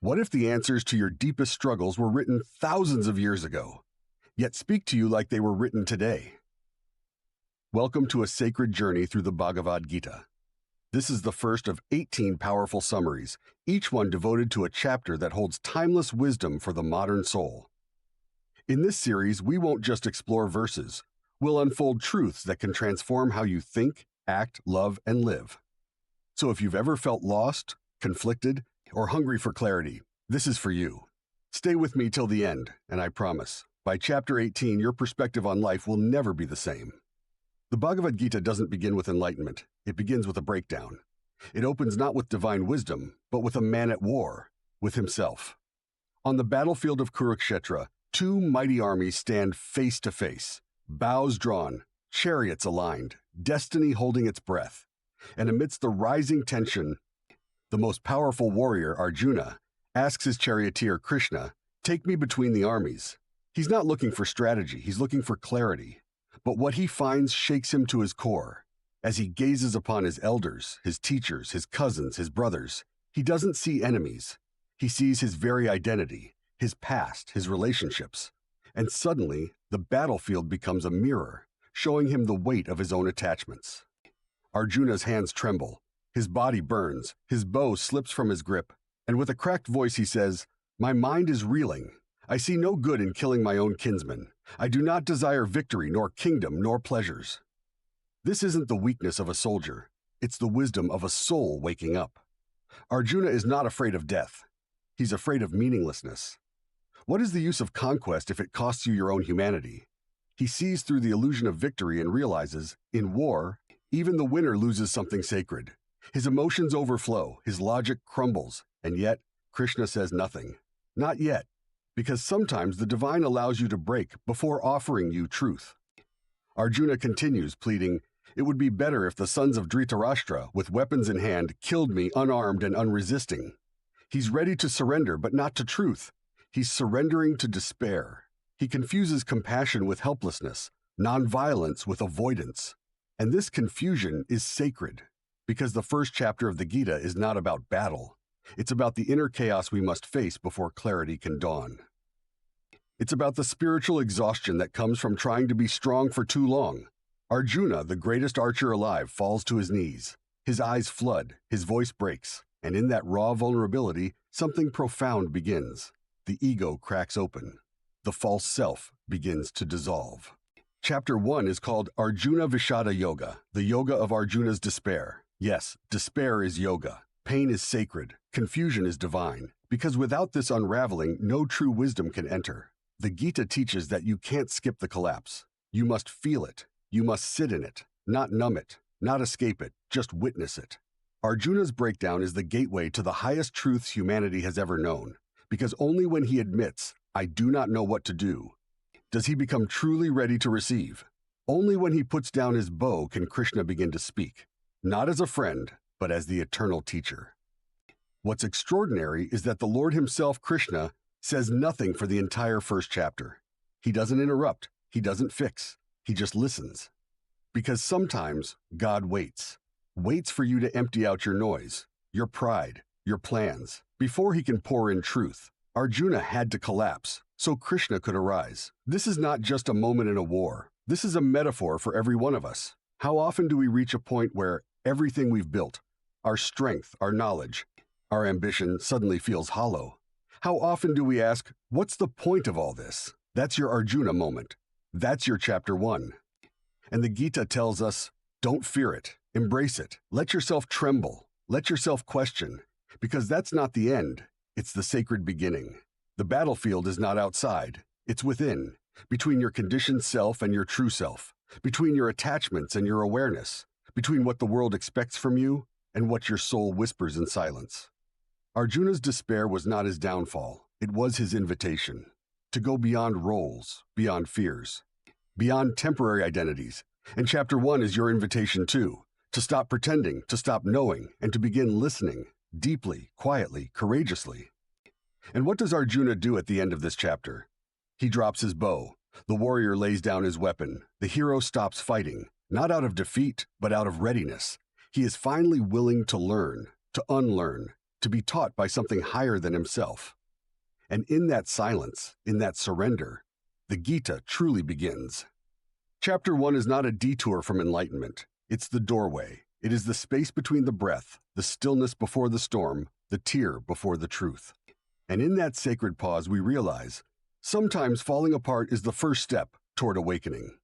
What if the answers to your deepest struggles were written thousands of years ago, yet speak to you like they were written today? Welcome to a sacred journey through the Bhagavad Gita. This is the first of 18 powerful summaries, each one devoted to a chapter that holds timeless wisdom for the modern soul. In this series, we won't just explore verses. We'll unfold truths that can transform how you think, act, love, and live. So if you've ever felt lost, conflicted, or hungry for clarity, this is for you. Stay with me till the end, and I promise, by chapter 18, your perspective on life will never be the same. The Bhagavad Gita doesn't begin with enlightenment. It begins with a breakdown. It opens not with divine wisdom, but with a man at war, with himself. On the battlefield of Kurukshetra, two mighty armies stand face to face, bows drawn, chariots aligned, destiny holding its breath. And amidst the rising tension, the most powerful warrior, Arjuna, asks his charioteer Krishna, "Take me between the armies." He's not looking for strategy, he's looking for clarity. But what he finds shakes him to his core. As he gazes upon his elders, his teachers, his cousins, his brothers, he doesn't see enemies. He sees his very identity, his past, his relationships. And suddenly, the battlefield becomes a mirror, showing him the weight of his own attachments. Arjuna's hands tremble, his body burns, his bow slips from his grip, and with a cracked voice he says, "My mind is reeling. I see no good in killing my own kinsmen. I do not desire victory, nor kingdom, nor pleasures." This isn't the weakness of a soldier. It's the wisdom of a soul waking up. Arjuna is not afraid of death. He's afraid of meaninglessness. What is the use of conquest if it costs you your own humanity? He sees through the illusion of victory and realizes, in war, even the winner loses something sacred. His emotions overflow, his logic crumbles, and yet Krishna says nothing. Not yet. Because sometimes the divine allows you to break before offering you truth. Arjuna continues, pleading, "It would be better if the sons of Dhritarashtra, with weapons in hand, killed me unarmed and unresisting." He's ready to surrender, but not to truth. He's surrendering to despair. He confuses compassion with helplessness, nonviolence with avoidance. And this confusion is sacred, because the first chapter of the Gita is not about battle. It's about the inner chaos we must face before clarity can dawn. It's about the spiritual exhaustion that comes from trying to be strong for too long. Arjuna, the greatest archer alive, falls to his knees. His eyes flood, his voice breaks, and in that raw vulnerability, something profound begins. The ego cracks open. The false self begins to dissolve. Chapter 1 is called Arjuna Vishada Yoga, the yoga of Arjuna's despair. Yes, despair is yoga. Pain is sacred. Confusion is divine. Because without this unraveling, no true wisdom can enter. The Gita teaches that you can't skip the collapse. You must feel it. You must sit in it, not numb it, not escape it, just witness it. Arjuna's breakdown is the gateway to the highest truths humanity has ever known. Because only when he admits, "I do not know what to do," does he become truly ready to receive. Only when he puts down his bow can Krishna begin to speak, not as a friend, but as the eternal teacher. What's extraordinary is that the Lord himself, Krishna, says nothing for the entire first chapter. He doesn't interrupt, he doesn't fix, he just listens. Because sometimes God waits for you to empty out your noise, your pride, your plans, before he can pour in truth. Arjuna had to collapse, so Krishna could arise. This is not just a moment in a war. This is a metaphor for every one of us. How often do we reach a point where everything we've built, our strength, our knowledge, our ambition suddenly feels hollow? How often do we ask, what's the point of all this? That's your Arjuna moment. That's your chapter 1. And the Gita tells us, don't fear it, embrace it, let yourself tremble, let yourself question, because that's not the end, it's the sacred beginning. The battlefield is not outside, it's within, between your conditioned self and your true self, between your attachments and your awareness, between what the world expects from you and what your soul whispers in silence. Arjuna's despair was not his downfall, it was his invitation. To go beyond roles, beyond fears, beyond temporary identities. And chapter 1 is your invitation too, to stop pretending, to stop knowing, and to begin listening, deeply, quietly, courageously. And what does Arjuna do at the end of this chapter? He drops his bow. The warrior lays down his weapon. The hero stops fighting, not out of defeat, but out of readiness. He is finally willing to learn, to unlearn, to be taught by something higher than himself. And in that silence, in that surrender, the Gita truly begins. Chapter 1 is not a detour from enlightenment. It's the doorway. It is the space between the breath, the stillness before the storm, the tear before the truth. And in that sacred pause, we realize sometimes falling apart is the first step toward awakening.